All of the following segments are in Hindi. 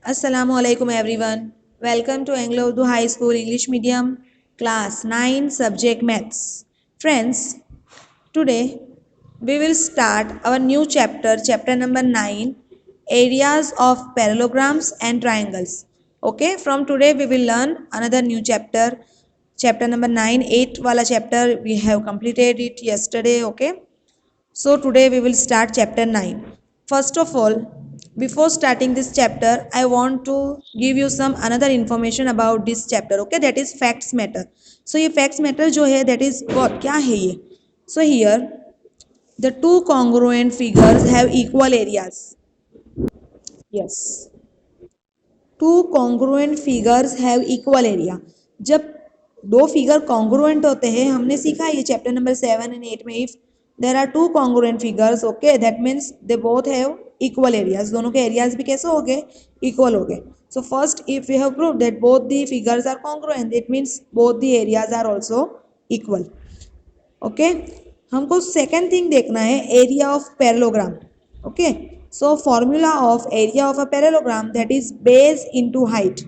Assalamu alaikum everyone. Welcome to Anglo Urdu High School English Medium Class 9 Subject Maths. Friends, today we will start our new chapter, chapter number 9, Areas of Parallelograms and Triangles. Okay, from today we will learn another new chapter, chapter number 9. 8 wala chapter we have completed it yesterday. Okay, so today we will start chapter 9. First of all, before starting this chapter, I want to give you some another information about this chapter. Okay, that is facts matter. So ये facts matter जो है that is what क्या है ये? So here the two congruent figures have equal areas. Yes. To congruent figures have equal area. जब दो फिगर कॉन्ग्रुएंट होते हैं, हमने सीखा ये चैप्टर नंबर 7 एंड 8 में, if there are two congruent figures, okay, that means they both have equal areas. दोनों के एरियाज भी कैसे हो गए? इक्वल हो गए. So first if we have prove that both the figures are congruent, that means both the areas are also equal. Okay, हमको सेकेंड थिंग देखना है area of parallelogram. Okay, so formula of area of a parallelogram, that is base into height.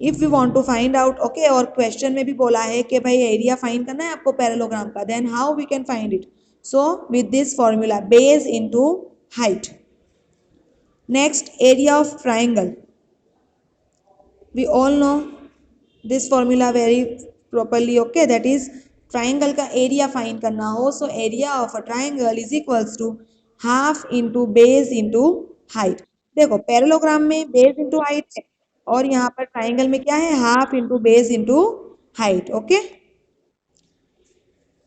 if we want to find out, okay, और question में भी बोला है कि भाई एरिया फाइंड करना है आपको पैरेललोग्राम का, then how we can find it? So with this formula, base into height. Next, area of triangle. We all know this formula very properly. Okay, that is triangle का एरिया फाइंड करना हो, so area of a triangle is equals to half into base into height. देखो पैरेललोग्राम में बेस इंटू हाइट है और यहाँ पर ट्राइंगल में क्या है? Half into base into height. Okay,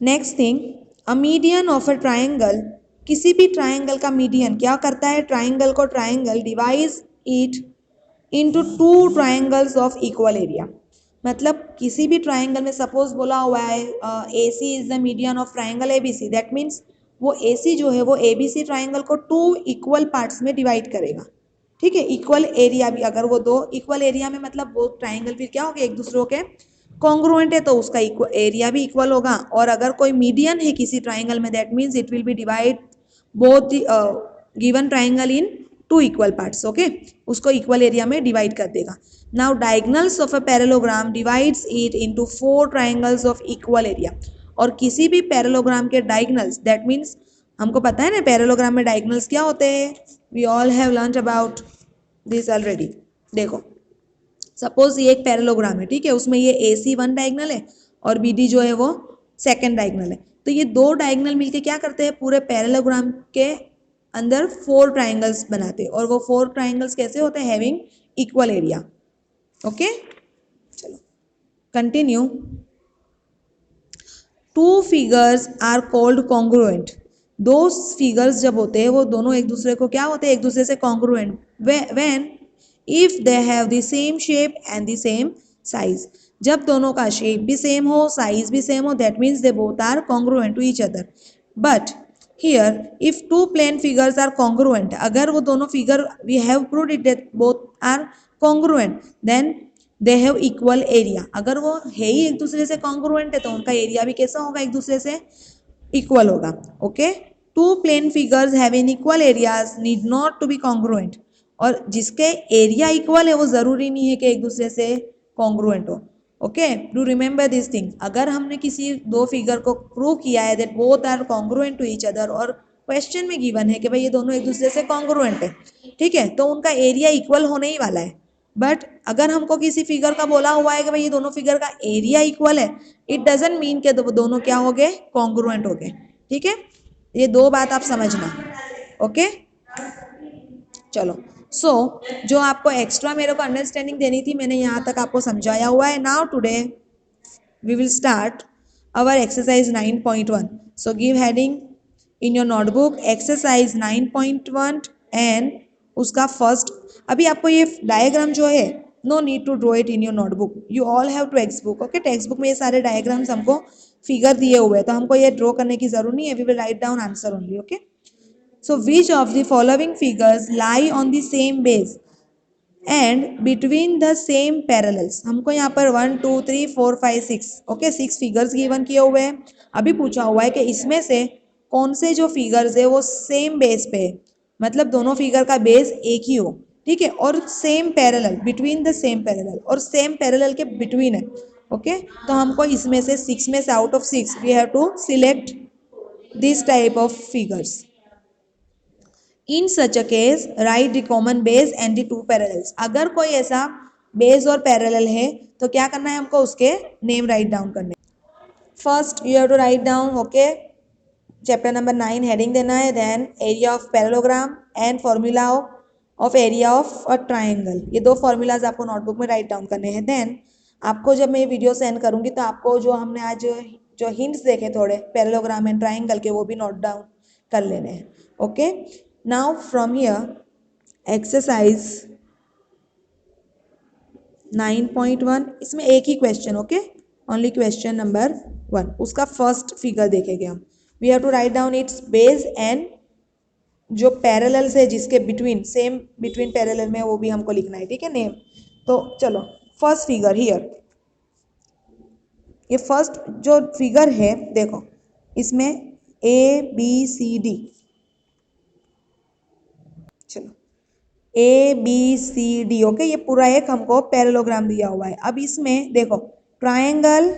next thing, a median of a triangle. किसी भी ट्राइंगल का मीडियन क्या करता है? ट्राइंगल को triangle divide it into two triangles of equal area. मतलब किसी भी ट्राइंगल में सपोज बोला हुआ है A C is the median of triangle A B C, that means वो ए सी जो है वो ए बी सी ट्राइंगल को टू इक्वल पार्ट्स में डिवाइड करेगा. ठीक है, इक्वल एरिया भी, अगर वो दो इक्वल एरिया में, मतलब वो ट्राइंगल फिर क्या हो गया? एक दूसरों के कॉन्ग्रुएंट है तो उसका एरिया भी इक्वल होगा. और अगर कोई मीडियन है किसी ट्राइंगल में, that means it will be divide both given triangle in two equal parts. Okay, उसको इक्वल एरिया में डिवाइड कर देगा. Now diagonals of a parallelogram divides it into four triangles of equal area. और किसी भी पैरेललोग्राम के डायगोनल्स, दैट मीन्स हमको पता है ना पैरेललोग्राम में डायगोनल्स क्या होते हैं. We all have learned about this already. देखो सपोज ये एक पैरेललोग्राम है, ठीक है, उसमें ये ए सी वन डायगोनल है और बी डी जो है वो सेकेंड डायगोनल है. तो ये दो डायगोनल मिलके क्या करते हैं? पूरे पैरेललोग्राम के अंदर फोर ट्राइंगल्स बनाते हैं. और वो फोर ट्राइंगल्स कैसे होते हैं? Having equal area. ओके, चलो continue. Two figures are called congruent. दो फिगर्स जब होते हैं वो दोनों एक दूसरे को क्या होते हैं? एक दूसरे से congruent. When if they have the same shape and the same size. जब दोनों का शेप भी सेम हो, साइज भी सेम हो, that means they both are congruent to each other. But here if two plane figures are congruent, अगर वो दोनों figure we have proved it that both are congruent, then they have equal area. अगर वो है ही एक दूसरे से कॉन्ग्रुएंट है तो उनका एरिया भी कैसा होगा? एक दूसरे से इक्वल होगा. Okay, two plane figures having equal areas need not to be congruent. और जिसके एरिया इक्वल है वो जरूरी नहीं है कि एक दूसरे से कॉन्ग्रुएंट हो. Okay, do remember this thing. अगर हमने किसी दो फिगर को प्रूव किया है that both are congruent to each other, और क्वेश्चन में गिवन है कि भाई ये दोनों एक दूसरे से कॉन्ग्रुएंट है, ठीक है, तो उनका एरिया इक्वल होने ही वाला है. बट अगर हमको किसी फिगर का बोला हुआ है कि भाई ये दोनों फिगर का एरिया इक्वल है, इट डजंट मीन कि दोनों क्या हो गए? कॉन्ग्रुएंट हो गए. ठीक है, ये दो बात आप समझना. ओके, चलो. सो जो आपको एक्स्ट्रा मेरे को अंडरस्टैंडिंग देनी थी मैंने यहाँ तक आपको समझाया हुआ है. Now today we will start our exercise 9.1. So give heading in your notebook exercise 9.1 and उसका फर्स्ट. अभी आपको ये डायग्राम जो है, no need to draw it in your notebook, you all have text book. Okay, text book में ये सारे डायग्राम्स हमको फिगर दिए हुए हैं तो हमको ये ड्रॉ करने की जरूरत नहीं है. We will write down answer only. Okay, so which of the following figures lie on the same base and between the same parallels. हमको यहाँ पर 1 2 3 4 5 6, ओके, 6 फिगर्स गिवन किए हुए हैं. अभी पूछा हुआ है कि इसमें से कौन से जो फिगर्स है वो सेम बेस पे है, मतलब दोनों फिगर का बेस एक ही हो. ठीक है, और same parallel, between the same parallel, और सेम पैरेलल के बिटवीन है। ओके, तो हमको इसमें से 6 में से out of 6 we have to select this type of figures. In such a case write the common base and the two parallels. अगर कोई ऐसा बेस और पैरेलल है तो क्या करना है हमको, उसके नेम राइट डाउन करने। First you have to write down, okay, chapter number 9 heading देना है, then area of parallelogram and formula of area of a triangle. ये दो फॉर्मूलाज आपको नोटबुक में राइट डाउन करने हैं। देन आपको जब मैं ये वीडियो सेंड करूंगी तो आपको जो हमने आज जो हिंट्स देखे थोड़े पैरेललोग्राम एंड ट्राइंगल के, वो भी नोट डाउन कर लेने हैं। Okay, now from here exercise 9.1, इसमें एक ही question, okay, only question number 1, उसका फर्स्ट फिगर देखेंगे हम। We have to write down its base and जो पैरेलल से जिसके बिटवीन, सेम बिटवीन पैरेलल में, वो भी हमको लिखना है, ठीक है, नेम। तो चलो फर्स्ट फिगर हियर, ये फर्स्ट जो फिगर है देखो, इसमें ABCD, चलो ABCD, ओके, ये पूरा एक हमको पैरेललोग्राम दिया हुआ है। अब इसमें देखो ट्रायंगल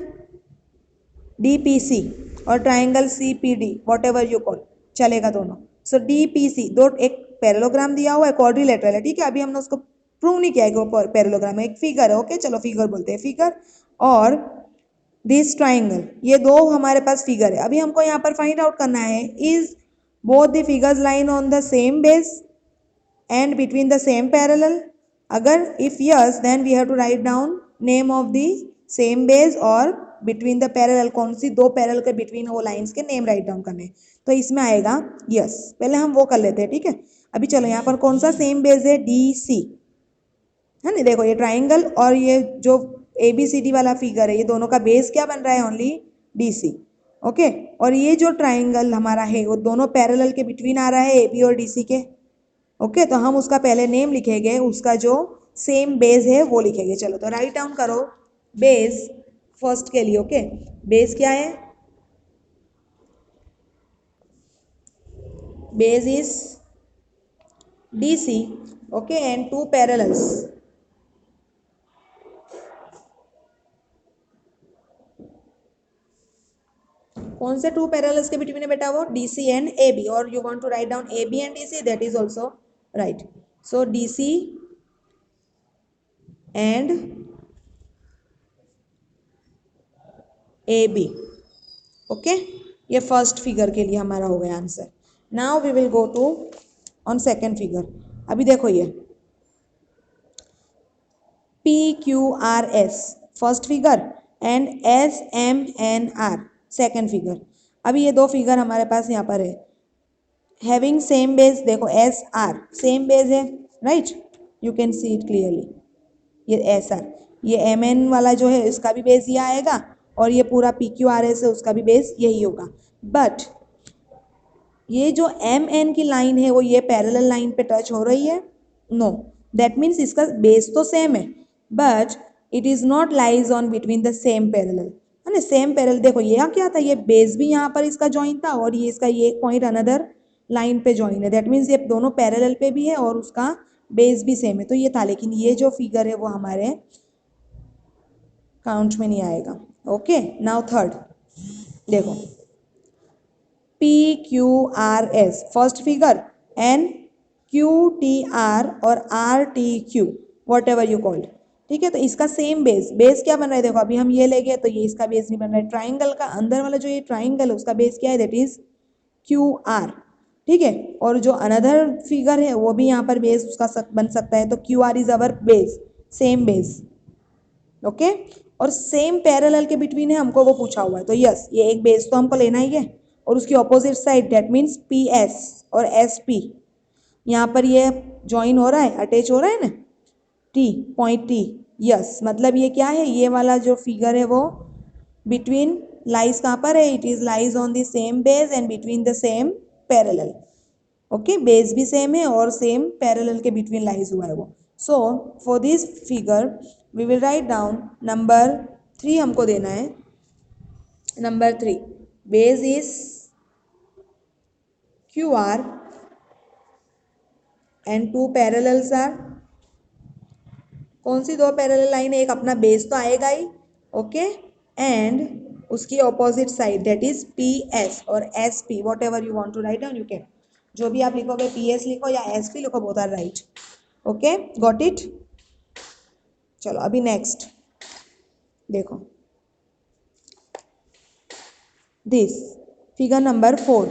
DPC और triangle CPD, what ever you call, चलेगा दोनों। सो DPC दो, एक पैरेललोग्राम दिया हुआ है, क्वाड्रिलेटरल है, ठीक है, अभी हमने उसको प्रूव नहीं किया है कि वो पैरेललोग्राम है, एक फिगर है, ओके, चलो फिगर बोलते हैं, फिगर। और दिस ट्राइंगल, ये दो हमारे पास फिगर है। अभी हमको यहाँ पर फाइंड आउट करना है, is both the figures line on the same base and between the same parallel. अगर if yes, then we have to write down name of the same base और बिटवीन द पैरेलल, कौन सी दो पैरेलल के बिटवीन वो लाइंस के नेम राइट डाउन करने। तो इसमें आएगा यस, पहले हम वो कर लेते हैं, ठीक है। अभी चलो यहाँ पर कौन सा सेम बेस है, DC है ना। देखो ये ट्राइंगल और ये जो ABCD वाला फिगर है, ये दोनों का बेस क्या बन रहा है, ओनली DC, ओके। और ये जो ट्राइंगल हमारा है वो दोनों पैरेलल के बिटवीन आ रहा है, AB और DC के, ओके। तो हम उसका पहले नेम लिखेंगे, उसका जो सेम बेस है वो लिखेंगे। चलो तो राइट डाउन करो बेस फर्स्ट के लिए, ओके। बेस क्या है, base is DC, okay, and two parallels, कौन से टू पैरेलल्स के बिटवीन है बेटा, वो DC एंड AB, और you want to write down AB and DC, that is also right. So DC and AB, okay. ये फर्स्ट फिगर के लिए हमारा हो गया answer. Now we will go to on second figure. अभी देखो ये PQRS first figure and SMNR second figure. अभी ये दो फिगर हमारे पास यहाँ पर है, हैविंग सेम बेस, देखो SR सेम बेस है, right, you can see it clearly, ये SR, ये MN वाला जो है इसका भी बेस ये आएगा, और ये पूरा PQRS है उसका भी बेस यही होगा। बट ये जो MN की लाइन है वो ये पैरेलल लाइन पे टच हो रही है, नो, दैट मीन्स इसका बेस तो सेम है, but it is not lies on between the same parallel, है ना। सेम पैरेलल, देखो ये क्या था, ये बेस भी यहाँ पर इसका ज्वाइन था, और ये इसका ये एक पॉइंट अनदर लाइन पे ज्वाइन है, दैट मीन्स ये दोनों पैरेलल पे भी है और उसका बेस भी सेम है, तो ये था। लेकिन ये जो फिगर है वो हमारे काउंट में नहीं आएगा, ओके। नाउ थर्ड देखो PQRS first figure and QTR और RTQ, what ever you called, ठीक है। तो इसका सेम बेस, बेस क्या बन रहा है, देखो अभी हम ये ले गए तो ये इसका बेस नहीं बन रहा है, ट्राइंगल का अंदर वाला जो ये ट्राइंगल है उसका बेस क्या है, दैट इज QR, ठीक है। और जो अनदर फिगर है वो भी यहाँ पर बेस उसका बन सकता है, तो QR is our base, same base, okay. और सेम पैरेलल के बिटवीन है, हमको वो पूछा हुआ है, तो यस ये एक बेस तो हमको लेना ही है, और उसकी opposite side that means PS और SP, यहाँ पर ये ज्वाइन हो रहा है, अटैच हो रहा है ना, T पॉइंट T, यस, मतलब ये क्या है, ये वाला जो फिगर है वो बिटवीन लाइज कहाँ पर है, it is lies on the same base and between the same parallel, okay. Base भी सेम है और सेम पैरेलल के बिटवीन लाइज हुआ है वो। So for this figure we will write down number 3 हमको देना है, number 3 base is QR and two parallels are कौन सी दो पैरेलल लाइन है? एक अपना बेस तो आएगा ही, ओके, एंड उसकी opposite side that is P S और S P, whatever you want to write down you can, जो भी आप लिखोगे पी एस लिखो या एस पी लिखो, both are right, okay, got it. चलो अभी नेक्स्ट देखो, दिस फिगर नंबर 4,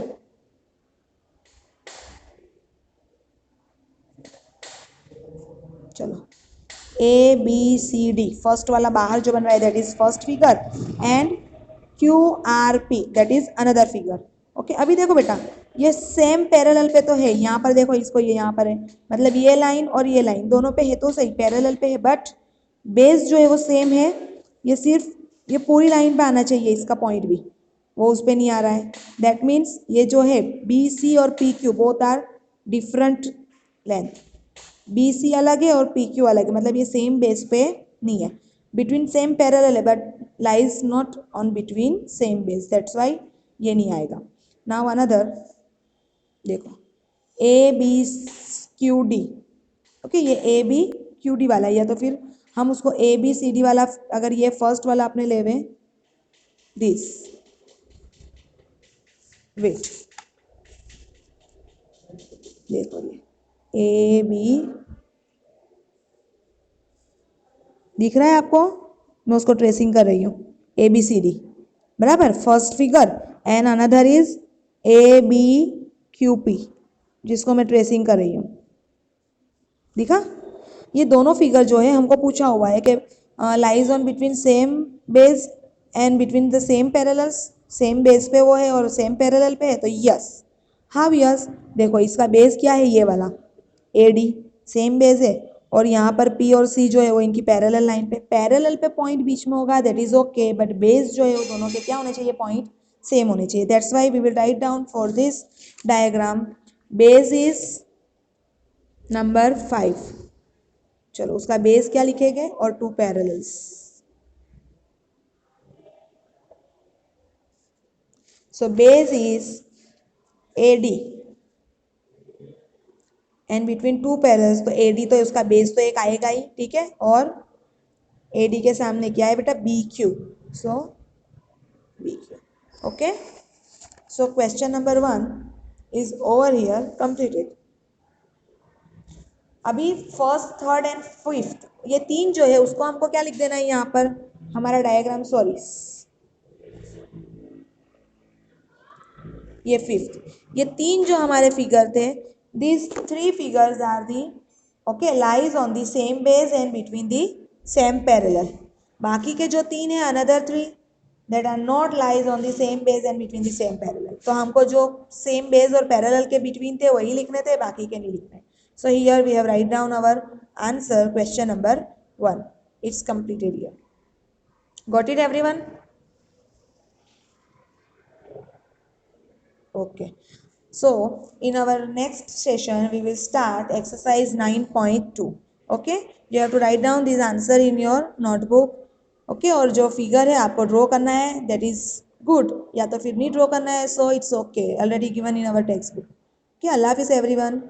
चलो A B C D, first वाला बाहर जो बन रहा है that is first figure, and Q R P that is another figure, okay. अभी देखो बेटा, ये सेम पैरेलल पे तो है, यहाँ पर देखो इसको, ये यहाँ पर है, मतलब ये लाइन और ये लाइन दोनों पे है तो सही, पैरेलल पे है, बट बेस जो है वो सेम है, ये सिर्फ ये पूरी लाइन पे आना चाहिए, इसका पॉइंट भी वो उस पर नहीं आ रहा है, दैट मीन्स ये जो है बी सी और P Q both are different length, B C अलग है और पी क्यू अलग है, मतलब ये सेम बेस पे नहीं है, बिटवीन सेम पैरेलल है but lies not on between same base, that's why ये नहीं आएगा। नाउ अनदर देखो, A B Q D, okay, ये ए बी क्यू डी वाला है, या तो फिर हम उसको ए बी सी डी वाला, अगर ये फर्स्ट वाला आपने ले हुए दिस, वेट देखो ये ए बी, दिख रहा है आपको, मैं उसको ट्रेसिंग कर रही हूँ, ए बी सी डी बराबर, first figure, and another is A B Q P, जिसको मैं ट्रेसिंग कर रही हूँ, दिखा? ये दोनों फिगर जो है हमको पूछा हुआ है कि lies on between same base and between the same parallels, same base पे वो है और सेम पैरेलल पे है, तो यस, हाँ यस, देखो इसका बेस क्या है, ये वाला ए डी सेम बेस है, और यहाँ पर पी और सी जो है वो इनकी पैरेलल लाइन पे, पैरेलल पे पॉइंट बीच में होगा that is okay, but base जो है वो दोनों के क्या होने चाहिए, पॉइंट सेम होने चाहिए, that's why we will write down for this diagram base is number 5, चलो उसका बेस क्या लिखेंगे और two parallels, so base is A D and between two parallels, तो ए डी तो उसका बेस तो एक आएगा ही, ठीक है, और ए डी के सामने क्या है बेटा, B Q, so B Q, okay, so question number 1 is over here completed. अभी फर्स्ट थर्ड एंड फिफ्थ ये तीन जो है उसको हमको क्या लिख देना है यहाँ पर, हमारा डायग्राम, सॉरी ये फिफ्थ, ये तीन जो हमारे फिगर थे, these three figures are the okay lies on the same base and between the same parallel, बाकी के जो तीन है another three that are not lies on the same base and between the same parallel, तो हमको जो सेम बेस और पैरेलल के बिटवीन थे वही लिखने थे, बाकी के नहीं लिखने। So here we have write down our answer, question number 1. It's completed here. Got it everyone? Okay. So in our next session we will start exercise 9.2. Okay. You have to write down this answer in your notebook. Okay. और जो फिगर है आपको ड्रॉ करना है, that is good, या तो फिर नहीं ड्रॉ करना है, so it's okay, already given in our textbook. Okay. Allah Hafiz everyone.